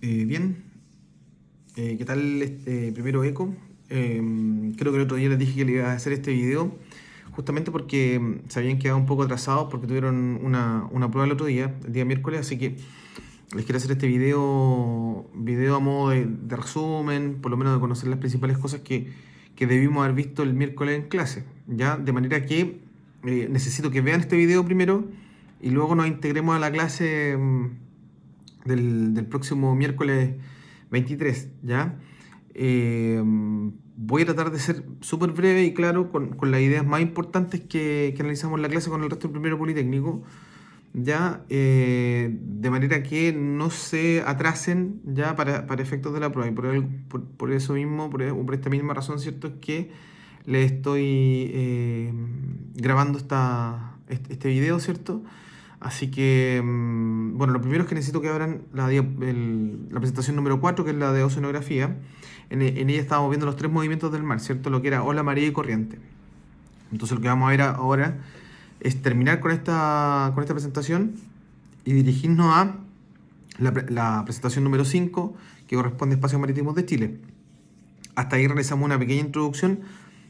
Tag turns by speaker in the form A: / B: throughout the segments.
A: Bien, ¿qué tal este primero eco? Creo que el otro día les dije que le iba a hacer este video justamente porque se habían quedado un poco atrasados porque tuvieron una prueba el otro día, el día miércoles, así que les quiero hacer este video a modo de resumen, por lo menos de conocer las principales cosas que debimos haber visto el miércoles en clase, ¿ya? De manera que necesito que vean este video primero y luego nos integremos a la clase del próximo miércoles 23, ¿ya? Voy a tratar de ser súper breve y claro con las ideas más importantes que analizamos en la clase con el resto del primero Politécnico, ¿ya? De manera que no se atrasen ya para efectos de la prueba. Y por eso mismo, por esta misma razón, ¿cierto? Es que le estoy grabando este video, ¿cierto? Así que, bueno, lo primero es que necesito que abran la presentación número 4, que es la de oceanografía. En ella estábamos viendo los tres movimientos del mar, ¿cierto? Lo que era ola, marea y corriente. Entonces lo que vamos a ver ahora es terminar con esta presentación y dirigirnos a la presentación número 5, que corresponde a Espacios Marítimos de Chile. Hasta ahí realizamos una pequeña introducción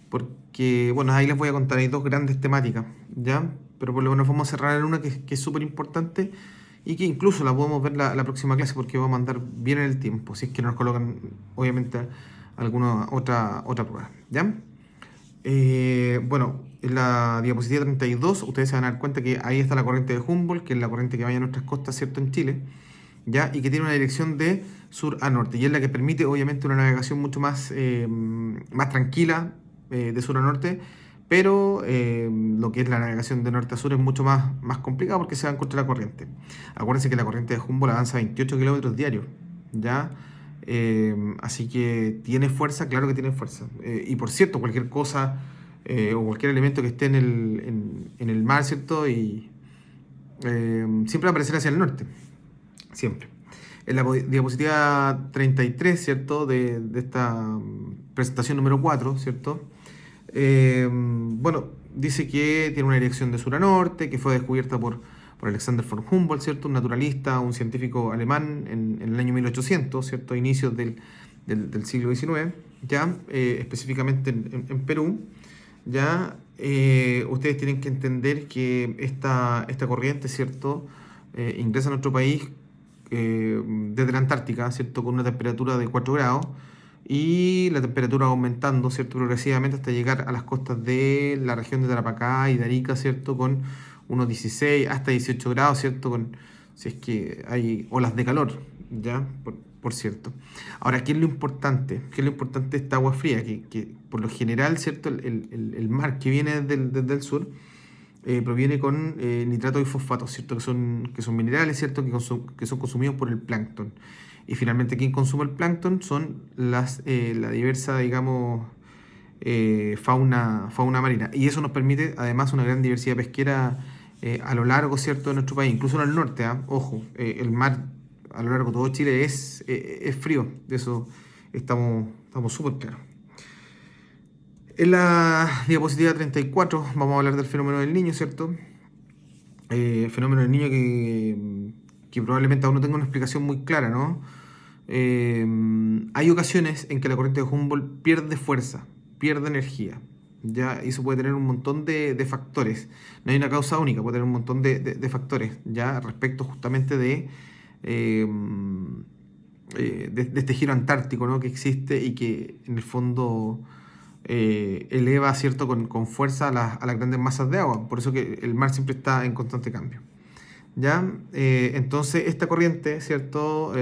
A: porque, bueno, ahí les voy a contar, hay dos grandes temáticas, ¿ya? Pero por lo menos vamos a cerrar en una que es súper importante y que incluso la podemos ver la próxima clase porque vamos a andar bien en el tiempo, si es que nos colocan, obviamente, alguna otra prueba, ¿ya? Bueno, en la diapositiva 32 ustedes se van a dar cuenta que ahí está la corriente de Humboldt, que es la corriente que vaya a nuestras costas, ¿cierto?, en Chile, ¿ya? Y que tiene una dirección de sur a norte, y es la que permite, obviamente, una navegación mucho más tranquila de sur a norte, pero lo que es la navegación de norte a sur es mucho más complicado porque se va en contra de la corriente. Acuérdense que la corriente de Humboldt avanza a 28 kilómetros diarios, ¿ya? Así que tiene fuerza, claro que tiene fuerza. Y por cierto, cualquier cosa o cualquier elemento que esté en el mar, ¿cierto? Y siempre va a aparecer hacia el norte, siempre. En la diapositiva 33, ¿cierto? De esta presentación número 4, ¿cierto? Bueno, dice que tiene una dirección de sur a norte, que fue descubierta por Alexander von Humboldt, ¿cierto? Un naturalista, un científico alemán en el año 1800, ¿cierto? Inicios del siglo XIX, ¿ya? Específicamente en Perú, ¿ya? Ustedes tienen que entender que esta corriente, ¿cierto? Ingresa a nuestro país desde la Antártica, ¿cierto? Con una temperatura de 4 grados y la temperatura aumentando, ¿cierto?, progresivamente hasta llegar a las costas de la región de Tarapacá y de Arica, ¿cierto?, con unos 16 hasta 18 grados, ¿cierto?, si es que hay olas de calor, ¿ya? Por cierto. Ahora, ¿qué es lo importante? ¿Qué es lo importante de esta agua fría? Que por lo general, ¿cierto?, el mar que viene desde el sur proviene con nitratos y fosfatos, ¿cierto?, que son minerales, ¿cierto?, que son consumidos por el plancton. Y finalmente, ¿quién consume el plancton? Son la diversa, digamos, fauna marina. Y eso nos permite, además, una gran diversidad pesquera a lo largo, ¿cierto?, de nuestro país, incluso en el norte, ¿eh? Ojo, el mar a lo largo de todo Chile es frío, de eso estamos súper claros. En la diapositiva 34 vamos a hablar del fenómeno del Niño, ¿cierto? Fenómeno del Niño que probablemente aún no tenga una explicación muy clara, ¿no? Hay ocasiones en que la corriente de Humboldt pierde fuerza, pierde energía, ¿ya? Y eso puede tener un montón de factores. No hay una causa única, puede tener un montón de factores, ¿ya? Respecto justamente de este giro antártico, ¿no?, que existe y que en el fondo eleva, ¿cierto?, con fuerza a las grandes masas de agua. Por eso que el mar siempre está en constante cambio, ¿ya? Entonces esta corriente, ¿cierto?,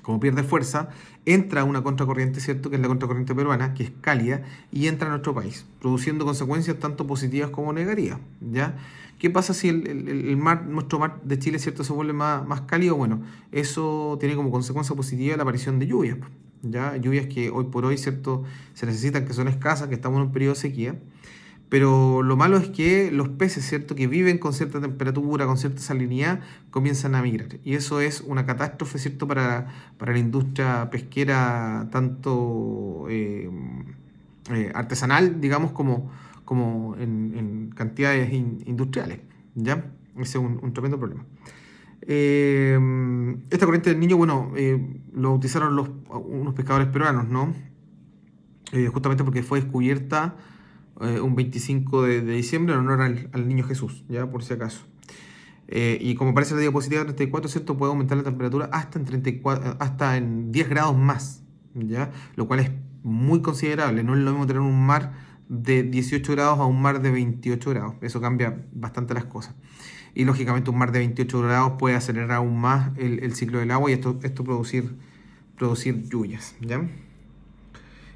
A: como pierde fuerza, entra a una contracorriente, ¿cierto?, que es la contracorriente peruana, que es cálida, y entra a nuestro país, produciendo consecuencias tanto positivas como negativas, ¿ya? ¿Qué pasa si nuestro mar de Chile, ¿cierto?, se vuelve más cálido? Bueno, eso tiene como consecuencia positiva la aparición de lluvias, ¿ya? Lluvias que hoy por hoy, ¿cierto?, se necesitan, que son escasas, que estamos en un periodo de sequía. Pero lo malo es que los peces, ¿cierto?, que viven con cierta temperatura, con cierta salinidad, comienzan a migrar. Y eso es una catástrofe, ¿cierto?, para la industria pesquera, tanto artesanal, digamos, como en cantidades industriales, ¿ya? Ese es un tremendo problema. Esta corriente del Niño, bueno, lo bautizaron unos pescadores peruanos, ¿no? Justamente porque fue descubierta un 25 de diciembre en honor al Niño Jesús, ya por si acaso. Y como aparece en la diapositiva 34, ¿cierto? Puede aumentar la temperatura hasta en 34, hasta en 10 grados más, ¿ya? Lo cual es muy considerable. No es lo mismo tener un mar de 18 grados a un mar de 28 grados. Eso cambia bastante las cosas. Y lógicamente un mar de 28 grados puede acelerar aún más el ciclo del agua y esto producir lluvias, ¿ya?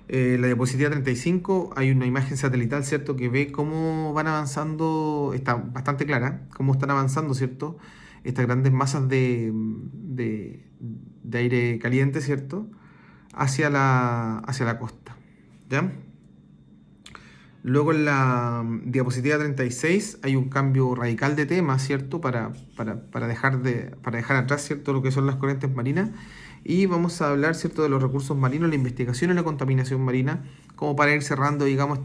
A: La diapositiva 35 hay una imagen satelital, ¿cierto? Que ve cómo van avanzando, está bastante clara, cómo están avanzando, ¿cierto? Estas grandes masas de aire caliente, ¿cierto? Hacia la costa, ¿ya? Luego en la diapositiva 36 hay un cambio radical de tema, ¿cierto? Para dejar atrás, ¿cierto? Lo que son las corrientes marinas. Y vamos a hablar, ¿cierto? De los recursos marinos, la investigación y la contaminación marina, como para ir cerrando, digamos,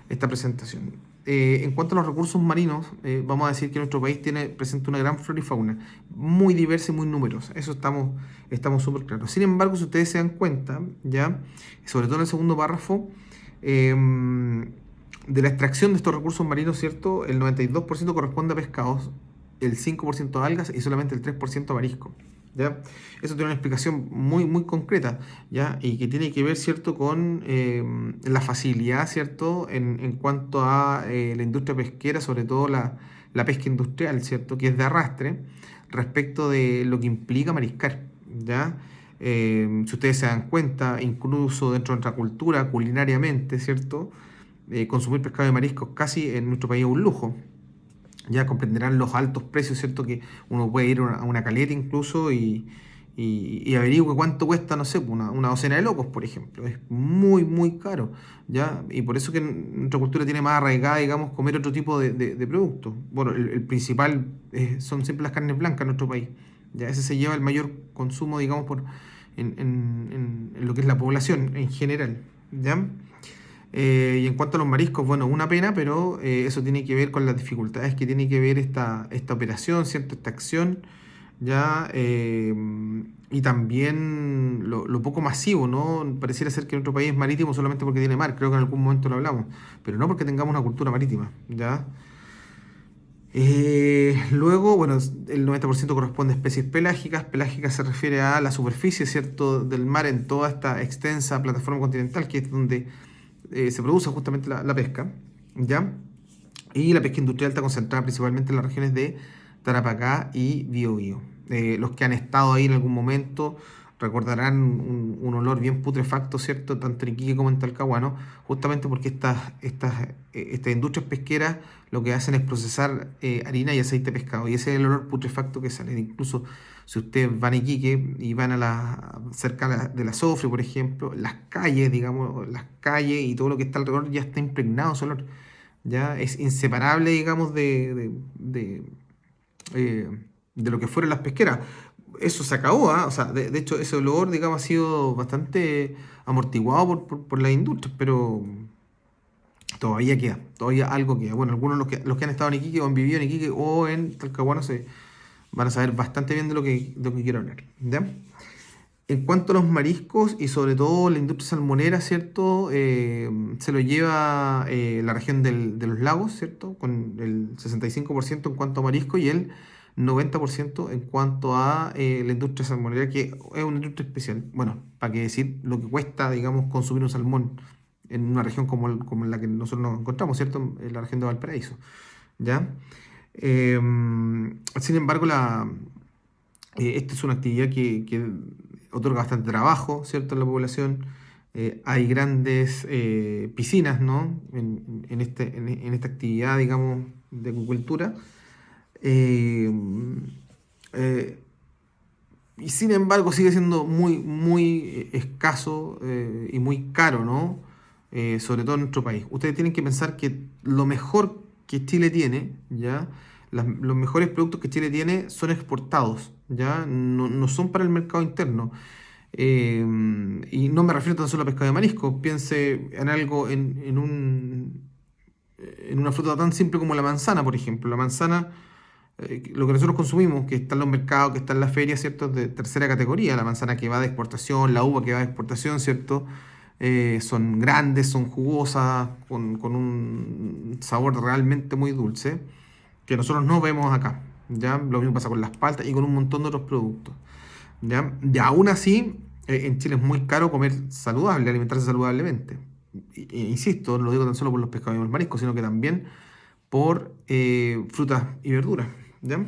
A: esta presentación. En cuanto a los recursos marinos, vamos a decir que nuestro país presenta una gran flora y fauna, muy diversa y muy numerosa. Eso estamos súper claros. Sin embargo, si ustedes se dan cuenta, ya, sobre todo en el segundo párrafo, de la extracción de estos recursos marinos, ¿cierto? El 92% corresponde a pescados, el 5% a algas y solamente el 3% a marisco, ¿ya? Eso tiene una explicación muy, muy concreta, ¿ya? Y que tiene que ver, ¿cierto? Con la facilidad, ¿cierto? En cuanto a la industria pesquera, sobre todo la pesca industrial, ¿cierto? Que es de arrastre, respecto de lo que implica mariscar, ¿ya? Si ustedes se dan cuenta, incluso dentro de nuestra cultura, culinariamente, ¿cierto? Consumir pescado y mariscos casi en nuestro país es un lujo. Ya comprenderán los altos precios, ¿cierto? Que uno puede ir a una caleta incluso y averigüe cuánto cuesta, no sé, una docena de locos, por ejemplo. Es muy, muy caro, ¿ya? Y por eso que nuestra cultura tiene más arraigada, digamos, comer otro tipo de productos. Bueno, el principal son siempre las carnes blancas en nuestro país. Ya ese se lleva el mayor consumo, digamos, en lo que es la población en general, ¿ya? Y en cuanto a los mariscos, bueno, una pena, pero eso tiene que ver con las dificultades que tiene que ver esta operación, ¿cierto? Esta acción, ya, y también lo poco masivo, ¿no? Pareciera ser que nuestro país es marítimo solamente porque tiene mar, creo que en algún momento lo hablamos, pero no porque tengamos una cultura marítima, ¿ya? Luego, bueno, el 90% corresponde a especies pelágicas. Pelágica se refiere a la superficie, ¿cierto?, del mar en toda esta extensa plataforma continental, que es donde se produce justamente la pesca, ¿ya? Y la pesca industrial está concentrada principalmente en las regiones de Tarapacá y Biobío. Los que han estado ahí en algún momento recordarán un olor bien putrefacto, ¿cierto? Tanto en Iquique como en Talcahuano, justamente porque estas industrias pesqueras lo que hacen es procesar harina y aceite de pescado, y ese es el olor putrefacto que sale. Incluso si ustedes van a Iquique y van cerca de la Sofre, por ejemplo, las calles, digamos, las calles y todo lo que está alrededor ya está impregnado ese olor. Ya es inseparable, digamos, de lo que fueron las pesqueras. Eso se acabó, ¿ah? O sea, de hecho, ese olor, digamos, ha sido bastante amortiguado por las industrias, pero todavía queda, todavía algo queda. Bueno, algunos los que han estado en Iquique o han vivido en Iquique o en Talcahuano se van a saber bastante bien de lo que quiero hablar, ¿ya? En cuanto a los mariscos y sobre todo la industria salmonera, ¿cierto? Se lo lleva la región de los lagos, ¿cierto? Con el 65% en cuanto a marisco y el 90% en cuanto a la industria salmonera, que es una industria especial. Bueno, para qué decir lo que cuesta, digamos, consumir un salmón en una región como la que nosotros nos encontramos, ¿cierto? En la región de Valparaíso, ¿ya? Sin embargo, esta es una actividad que otorga bastante trabajo, ¿cierto?, en la población. Hay grandes piscinas, ¿no?, en esta actividad, digamos, de acuicultura. Eh, eh, y sin embargo sigue siendo muy, muy escaso y muy caro, ¿no? Sobre todo en nuestro país. Ustedes tienen que pensar que lo mejor que Chile tiene, ¿ya? Los mejores productos que Chile tiene son exportados, ¿ya? No son para el mercado interno. Y no me refiero tan solo a pescado de marisco. Piense en algo, en una fruta tan simple como la manzana, por ejemplo. La manzana lo que nosotros consumimos, que está en los mercados, que está en las ferias, ¿cierto? De tercera categoría, la manzana que va de exportación, la uva que va de exportación, ¿cierto? Son grandes, son jugosas, con un sabor realmente muy dulce, que nosotros no vemos acá, ¿ya? Lo mismo pasa con las paltas y con un montón de otros productos, ¿ya? Y aún así, en Chile es muy caro comer saludable, alimentarse saludablemente. Insisto, no lo digo tan solo por los pescados y los mariscos, sino que también por frutas y verduras, ¿ya?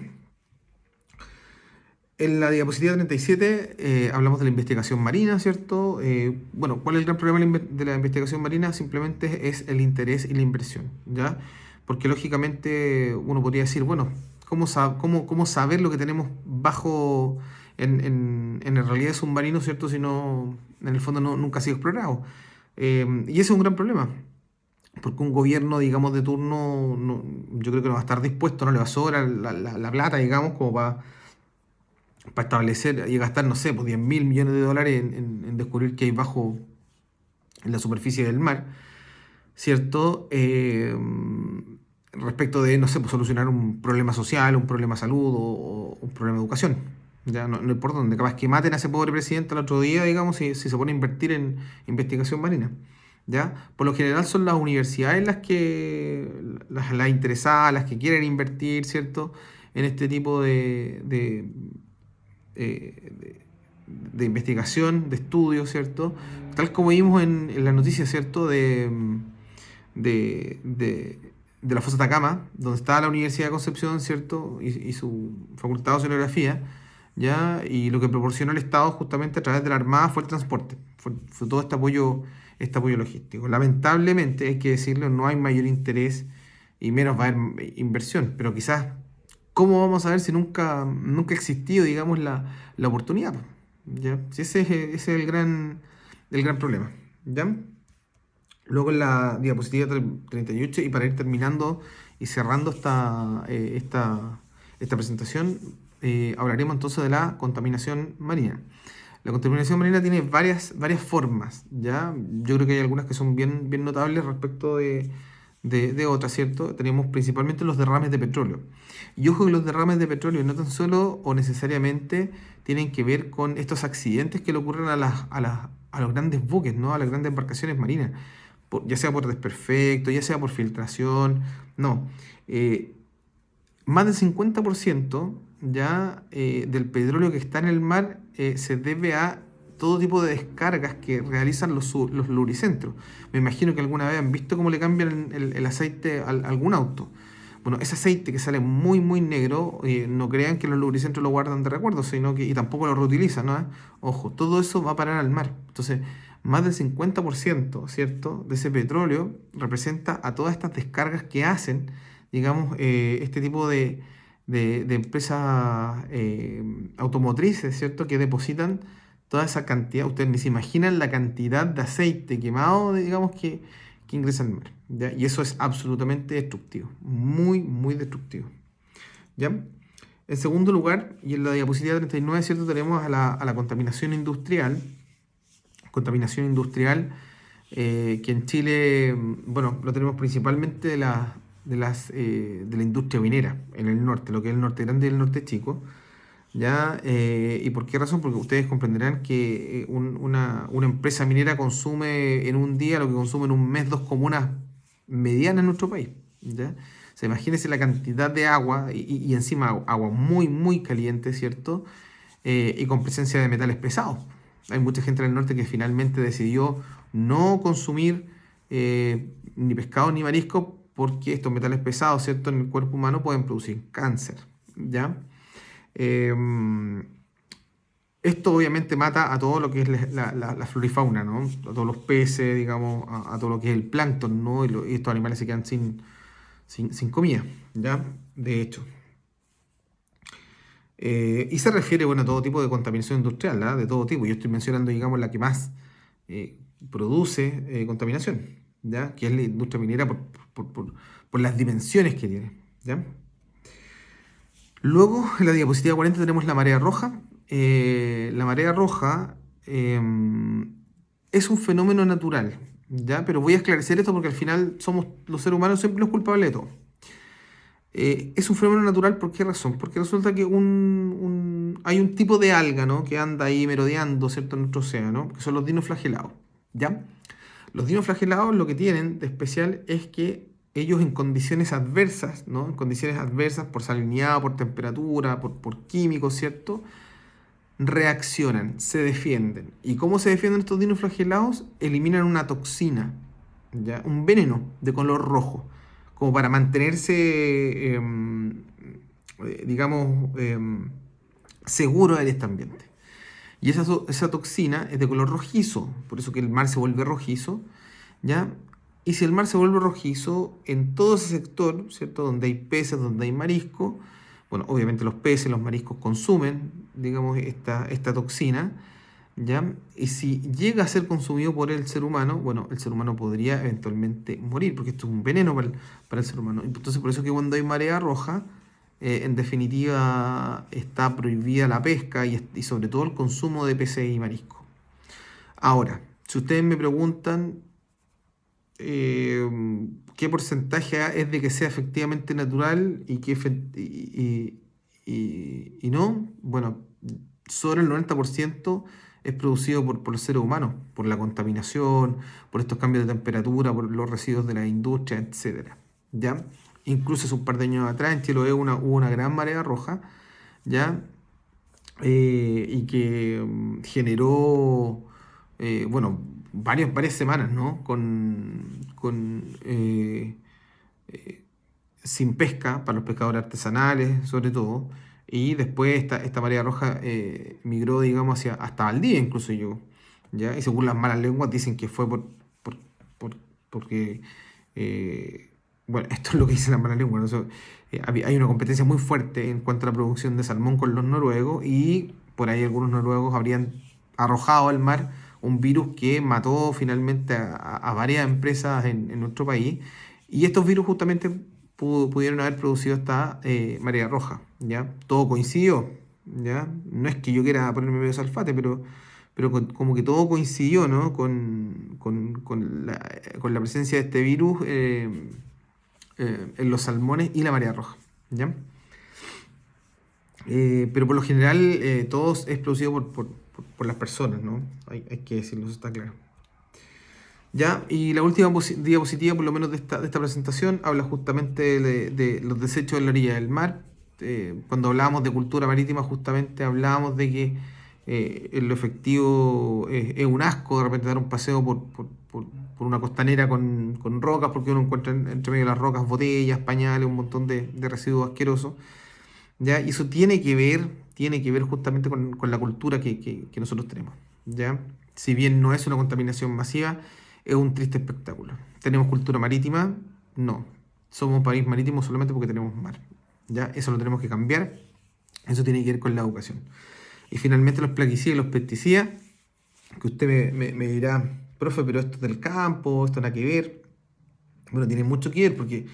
A: En la diapositiva 37 hablamos de la investigación marina, ¿cierto? Bueno, ¿cuál es el gran problema de la investigación marina? Simplemente es el interés y la inversión, ¿ya? Porque lógicamente uno podría decir, bueno, ¿cómo saber lo que tenemos bajo en la realidad submarino, ¿cierto? Si no, en el fondo nunca ha sido explorado. Y ese es un gran problema, porque un gobierno, digamos, de turno, yo creo que no va a estar dispuesto, no le va a sobrar la plata, digamos, como para establecer y gastar, no sé, pues 10 mil millones de dólares en descubrir qué hay bajo en la superficie del mar, ¿cierto? Respecto de, no sé, pues solucionar un problema social, un problema de salud o un problema de educación. Ya no importa dónde, capaz que maten a ese pobre presidente el otro día, digamos, si se pone a invertir en investigación marina. ¿Ya? Por lo general son las universidades las interesadas, las que quieren invertir, ¿cierto? En este tipo eh, de, de investigación, de estudio, ¿cierto? Tal como vimos en las noticias, ¿cierto? De, de, de la Fosa Atacama, donde está la Universidad de Concepción, ¿cierto? Y su Facultad de Oceanografía, ¿ya? Y lo que proporcionó el Estado justamente a través de la Armada fue el transporte, fue todo este apoyo logístico. Lamentablemente, hay que decirlo, no hay mayor interés y menos va a haber inversión, pero quizás, ¿cómo vamos a ver si nunca ha existido, digamos, la oportunidad? ¿Ya? Si ese es el gran problema, ¿ya? Luego en la diapositiva 38, y para ir terminando y cerrando esta presentación, hablaremos entonces de la contaminación marina. La contaminación marina tiene varias formas, ¿ya? Yo creo que hay algunas que son bien notables respecto de otras, ¿cierto? Tenemos principalmente los derrames de petróleo. Y ojo que los derrames de petróleo no tan solo o necesariamente tienen que ver con estos accidentes que le ocurren a los grandes buques, ¿no? A las grandes embarcaciones marinas, ya sea por desperfecto, ya sea por filtración, no. Eh, Más del 50% ya del petróleo que está en el mar se debe a todo tipo de descargas que realizan los lubricentros. Me imagino que alguna vez han visto cómo le cambian el aceite a algún auto. Bueno, ese aceite que sale muy negro, no crean que los lubricentros lo guardan de recuerdo, sino que y tampoco lo reutilizan, ¿no? Ojo, todo eso va a parar al mar. Entonces, más del 50%, ¿cierto?, de ese petróleo representa a todas estas descargas que hacen, digamos, este tipo de empresas automotrices, ¿cierto?, que depositan toda esa cantidad. Ustedes ni se imaginan la cantidad de aceite quemado, digamos, que ingresa al mar, ¿ya? Y eso es absolutamente destructivo, muy destructivo, ¿ya? En segundo lugar, y en la diapositiva 39, ¿cierto?, tenemos a la contaminación industrial. Contaminación industrial que en Chile, bueno, lo tenemos principalmente de la industria minera en el norte, lo que es el norte grande y el norte chico, ¿ya? ¿Y por qué razón? Porque ustedes comprenderán que una empresa minera consume en un día lo que consume en un mes dos comunas medianas en nuestro país, ¿ya? O sea, imagínense la cantidad de agua y encima agua muy caliente, ¿cierto? Y con presencia de metales pesados. Hay mucha gente en el norte que finalmente decidió no consumir ni pescado ni marisco porque estos metales pesados, ¿cierto?, en el cuerpo humano pueden producir cáncer, ¿ya? Eh, Esto obviamente mata a todo lo que es la flora y fauna, ¿no? A todos los peces, digamos, a todo lo que es el plancton, ¿no? Y estos animales se quedan sin comida, ¿ya? De hecho. Y se refiere, bueno, a todo tipo de contaminación industrial, ¿verdad? De todo tipo. Yo estoy mencionando, digamos, la que más produce contaminación, ¿ya? Que es la industria minera por las dimensiones que tiene, ¿ya? Luego, en la diapositiva 40 tenemos la marea roja. La marea roja es un fenómeno natural, ¿ya? Pero voy a esclarecer esto porque al final somos los seres humanos siempre los culpables de todo. Es un fenómeno natural, ¿por qué razón? Porque resulta que hay un tipo de alga, ¿no? Que anda ahí merodeando, ¿cierto? En nuestro océano, que son los dinoflagelados, ¿ya? Los dinoflagelados lo que tienen de especial es que ellos en condiciones adversas, ¿no? En condiciones adversas por salinidad, por temperatura, por químicos, ¿cierto? Reaccionan, se defienden. ¿Y cómo se defienden estos dinoflagelados? Eliminan una toxina, ¿ya? Un veneno de color rojo, como para mantenerse, digamos, seguro en este ambiente. Y esa toxina es de color rojizo, por eso que el mar se vuelve rojizo, ¿ya? Y si el mar se vuelve rojizo, en todo ese sector, ¿cierto? Donde hay peces, donde hay marisco, bueno, obviamente los peces, los mariscos consumen, digamos, esta toxina, ¿ya? Y si llega a ser consumido por el ser humano, bueno, el ser humano podría eventualmente morir, porque esto es un veneno para el ser humano. Entonces, por eso que cuando hay marea roja, en definitiva, está prohibida la pesca y sobre todo el consumo de peces y mariscos. Ahora, si ustedes me preguntan eh, qué porcentaje es de que sea efectivamente natural y no, bueno, sobre el 90% es producido por los seres humanos, por la contaminación, por estos cambios de temperatura, por los residuos de la industria, etcétera. ¿Ya? Incluso hace un par de años atrás en Chiloé hubo una gran marea roja, ¿ya? Y que generó, bueno, varias semanas, ¿no? Sin pesca para los pescadores artesanales, sobre todo. Y después esta marea roja migró, digamos, hasta Valdivia, incluso yo. ¿Ya? Y según las malas lenguas dicen que fue por- por- porque, eh, bueno, esto es lo que dicen las malas lenguas, ¿no? Hay una competencia muy fuerte en cuanto a la producción de salmón con los noruegos y por ahí algunos noruegos habrían arrojado al mar un virus que mató finalmente a varias empresas en nuestro país. Y estos virus justamente pudieron haber producido esta marea roja, ¿ya? Todo coincidió, ¿ya? No es que yo quiera ponerme medio salfate, pero como que todo coincidió, ¿no? Con la presencia de este virus en los salmones y la marea roja, ¿ya? Pero por lo general todo es producido por las personas, ¿no? Hay que decirlo, eso está claro. ¿Ya? Y la última diapositiva, por lo menos de esta presentación, habla justamente de los desechos en la orilla del mar. Cuando hablábamos de cultura marítima, justamente hablábamos de que en lo efectivo es un asco de repente dar un paseo por una costanera con rocas, porque uno encuentra entre medio de las rocas botellas, pañales, un montón de residuos asquerosos. ¿Ya? Y eso tiene que ver justamente con la cultura que nosotros tenemos, ¿ya? Si bien no es una contaminación masiva, es un triste espectáculo. ¿Tenemos cultura marítima? No. Somos un país marítimo solamente porque tenemos mar, ¿ya? Eso lo tenemos que cambiar. Eso tiene que ver con la educación. Y finalmente los plaguicidas y los pesticidas, que usted me dirá, profe, pero esto es del campo, esto nada que ver. Bueno, tiene mucho que ver porque,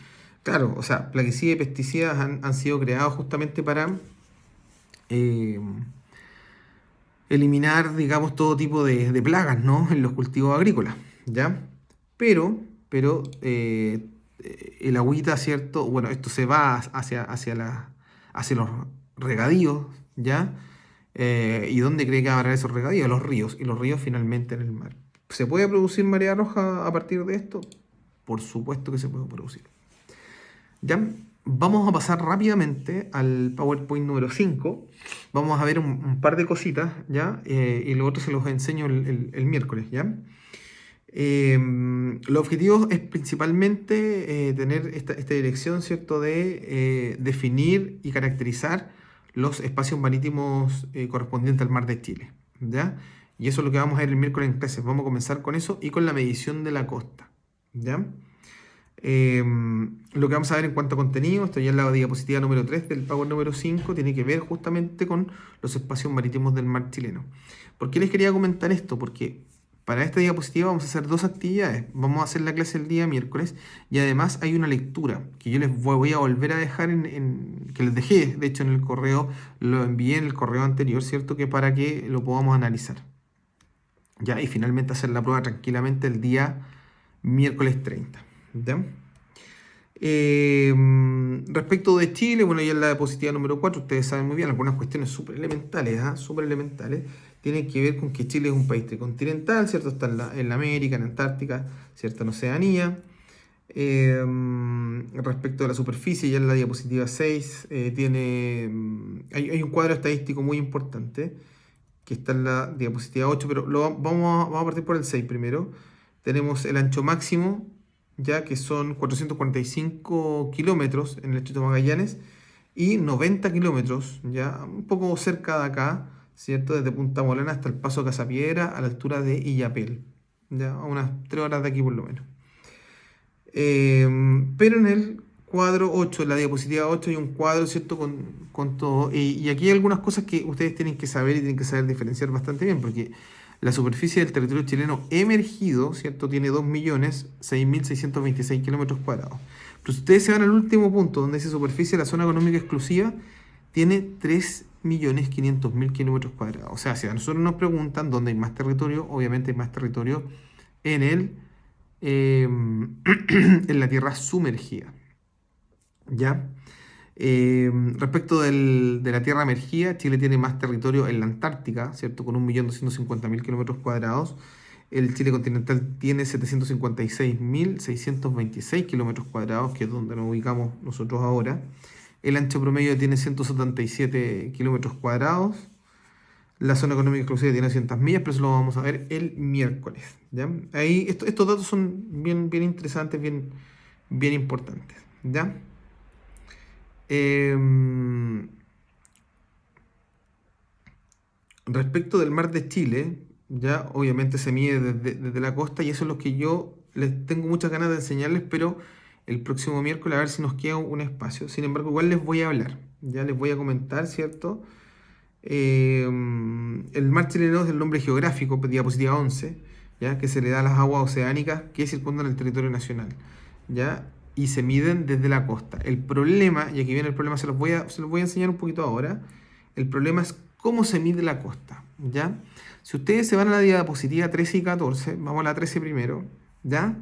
A: claro, o sea, plaguicidas y pesticidas han sido creados justamente para eh, eliminar, digamos, todo tipo de plagas, ¿no? En los cultivos agrícolas, ¿ya? Pero el agüita, ¿cierto? Bueno, esto se va hacia los regadíos, ¿ya? ¿Y dónde cree que habrá esos regadíos? Los ríos, y los ríos finalmente en el mar. ¿Se puede producir marea roja a partir de esto? Por supuesto que se puede producir. Ya, vamos a pasar rápidamente al PowerPoint número 5. Vamos a ver un par de cositas, ¿ya? Y lo otro se los enseño el miércoles, ¿ya? Los objetivos es principalmente tener esta dirección, ¿cierto? De definir y caracterizar los espacios marítimos correspondientes al mar de Chile, ¿ya? Y eso es lo que vamos a ver el miércoles en clases. Vamos a comenzar con eso y con la medición de la costa, ¿ya? Lo que vamos a ver en cuanto a contenido, esto ya en la diapositiva número 3 del Power número 5, tiene que ver justamente con los espacios marítimos del mar chileno. ¿Por qué les quería comentar esto? Porque para esta diapositiva vamos a hacer dos actividades. Vamos a hacer la clase el día miércoles y además hay una lectura que yo les voy a volver a dejar que les dejé, de hecho en el correo, lo envié en el correo anterior, ¿cierto? Que para que lo podamos analizar. ¿Ya? Y finalmente hacer la prueba tranquilamente el día miércoles 30. ¿Ya? Respecto de Chile, bueno, ya en la diapositiva número 4, ustedes saben muy bien, algunas cuestiones súper elementales, súper elementales, tienen que ver con que Chile es un país tricontinental, ¿cierto? Está en la América, en Antártica, ¿cierto? En Oceanía. Respecto a la superficie, ya en la diapositiva 6, hay un cuadro estadístico muy importante que está en la diapositiva 8, pero vamos a partir por el 6 primero. Tenemos el ancho máximo, ya que son 445 kilómetros en el Estrecho de Magallanes y 90 kilómetros, ya un poco cerca de acá, ¿cierto? Desde Punta Molana hasta el Paso Casapiedra a la altura de Illapel, ya a unas 3 horas de aquí por lo menos. Pero en el cuadro 8, en la diapositiva 8, hay un cuadro, ¿cierto? Con todo. Y aquí hay algunas cosas que ustedes tienen que saber y tienen que saber diferenciar bastante bien, porque la superficie del territorio chileno emergido, ¿cierto? Tiene 2.006.626 kilómetros cuadrados. Pero si ustedes se van al último punto, donde dice superficie de la zona económica exclusiva, tiene 3.500.000 kilómetros cuadrados. O sea, si a nosotros nos preguntan dónde hay más territorio, obviamente hay más territorio en en la tierra sumergida. ¿Ya? Respecto de la tierra emergida, Chile tiene más territorio en la Antártica, ¿cierto? Con 1.250.000 kilómetros cuadrados. El Chile continental tiene 756.626 kilómetros cuadrados, que es donde nos ubicamos nosotros ahora. El ancho promedio tiene 177 kilómetros cuadrados. La zona económica exclusiva tiene 200 millas, pero eso lo vamos a ver el miércoles. ¿Ya? Ahí estos datos son bien, bien interesantes, bien, bien importantes. ¿Ya? Respecto del mar de Chile, ya obviamente se mide desde la costa y eso es lo que yo les tengo muchas ganas de enseñarles, pero el próximo miércoles a ver si nos queda un espacio. Sin embargo, igual les voy a hablar, ya les voy a comentar, ¿cierto? El mar chileno es el nombre geográfico, diapositiva 11, ¿ya? Que se le da a las aguas oceánicas que circundan el territorio nacional, ¿ya? Y se miden desde la costa. El problema, y aquí viene el problema, se los voy a enseñar un poquito ahora. El problema es cómo se mide la costa, ¿ya? Si ustedes se van a la diapositiva 13 y 14, vamos a la 13 primero, ¿ya?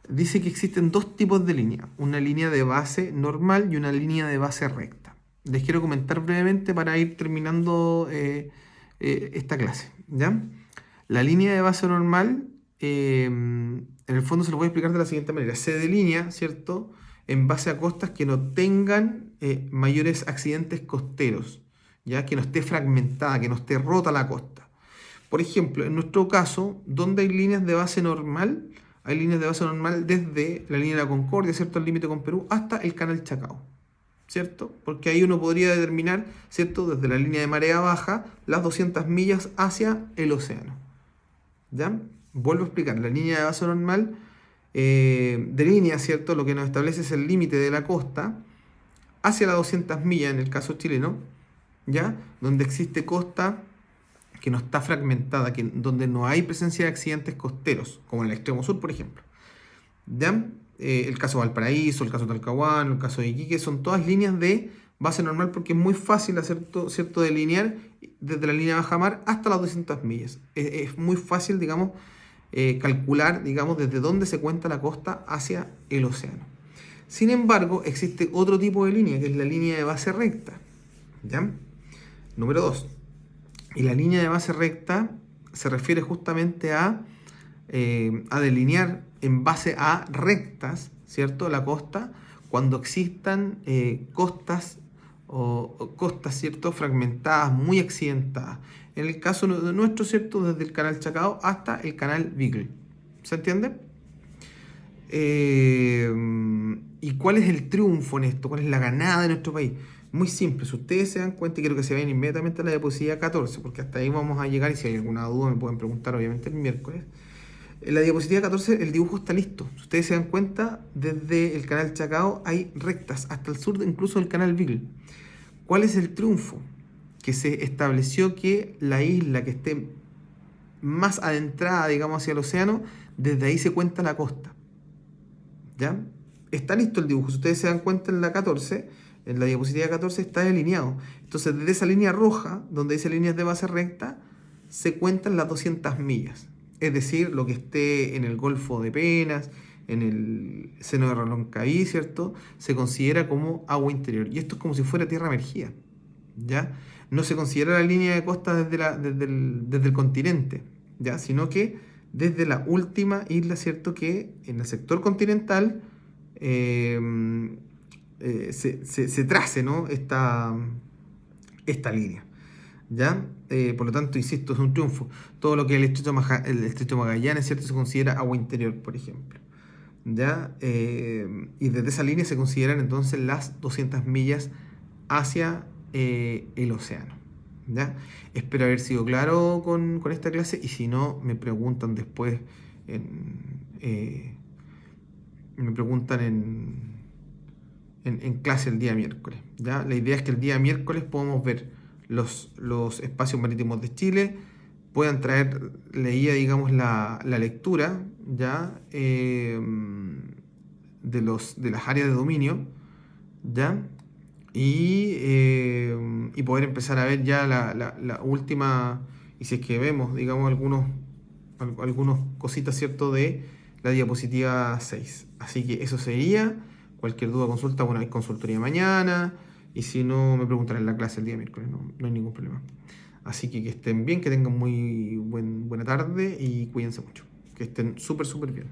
A: Dice que existen dos tipos de líneas, una línea de base normal y una línea de base recta. Les quiero comentar brevemente para ir terminando esta clase, ¿ya? La línea de base normal, en el fondo se lo voy a explicar de la siguiente manera. Se delinea, ¿cierto?, en base a costas que no tengan mayores accidentes costeros, ¿ya? Que no esté fragmentada, que no esté rota la costa. Por ejemplo, en nuestro caso, donde hay líneas de base normal, hay líneas de base normal desde la línea de la Concordia, ¿cierto?, el límite con Perú, hasta el canal Chacao, ¿cierto? Porque ahí uno podría determinar, ¿cierto?, desde la línea de marea baja, las 200 millas hacia el océano. ¿Ya? Vuelvo a explicar, la línea de base normal delinea, ¿cierto?, lo que nos establece es el límite de la costa hacia las 200 millas en el caso chileno, ¿ya? Donde existe costa que no está fragmentada, donde no hay presencia de accidentes costeros, como en el extremo sur, por ejemplo. ¿Ya? El caso Valparaíso, el caso Talcahuano, el caso de Iquique, son todas líneas de base normal porque es muy fácil hacer cierto delinear desde la línea de baja mar hasta las 200 millas. Es muy fácil, digamos, calcular, digamos, desde dónde se cuenta la costa hacia el océano. Sin embargo, existe otro tipo de línea, que es la línea de base recta. ¿Ya? Número 2. Y la línea de base recta se refiere justamente a delinear en base a rectas, ¿cierto?, la costa, cuando existan costas, ¿cierto?, fragmentadas, muy accidentadas. En el caso nuestro, ¿cierto?, desde el canal Chacao hasta el canal Beagle. ¿Se entiende? ¿Y cuál es el triunfo en esto? ¿Cuál es la ganada de nuestro país? Muy simple, si ustedes se dan cuenta, y quiero que se vayan inmediatamente a la diapositiva 14, porque hasta ahí vamos a llegar y si hay alguna duda me pueden preguntar obviamente el miércoles. En la diapositiva 14 el dibujo está listo. Si ustedes se dan cuenta, desde el canal Chacao hay rectas hasta el sur, incluso del canal Beagle. ¿Cuál es el triunfo? Que se estableció que la isla que esté más adentrada, digamos, hacia el océano, desde ahí se cuenta la costa. ¿Ya? Está listo el dibujo. Si ustedes se dan cuenta en la 14, en la diapositiva 14 está delineado. Entonces, desde esa línea roja, donde dice líneas de base recta, se cuentan las 200 millas. Es decir, lo que esté en el Golfo de Penas, en el seno de Reloncaví, ¿cierto? Se considera como agua interior. Y esto es como si fuera tierra emergida, ¿ya? No se considera la línea de costa desde el continente, ¿ya? Sino que desde la última isla, ¿cierto? Que en el sector continental eh, se trace, ¿no? Esta línea, ¿ya? Por lo tanto, insisto, es un triunfo. Todo lo que es el estrecho Magallanes, ¿cierto? Se considera agua interior, por ejemplo, ¿ya? Y desde esa línea se consideran entonces las 200 millas hacia el océano, ¿ya? Espero haber sido claro con esta clase, y si no, me preguntan después me preguntan en clase el día miércoles, ¿ya? La idea es que el día miércoles podamos ver los espacios marítimos de Chile, puedan traer leída, digamos, la lectura, ¿ya? De las áreas de dominio, ¿ya? Y poder empezar a ver ya la última, y si es que vemos, digamos, algunos cositas, ¿cierto? De la diapositiva 6. Así que eso sería. Cualquier duda, consulta, bueno, hay consultoría mañana, y si no, me preguntan en la clase el día miércoles, no hay ningún problema. Así que estén bien, que tengan muy buena tarde y cuídense mucho. Que estén súper, súper bien.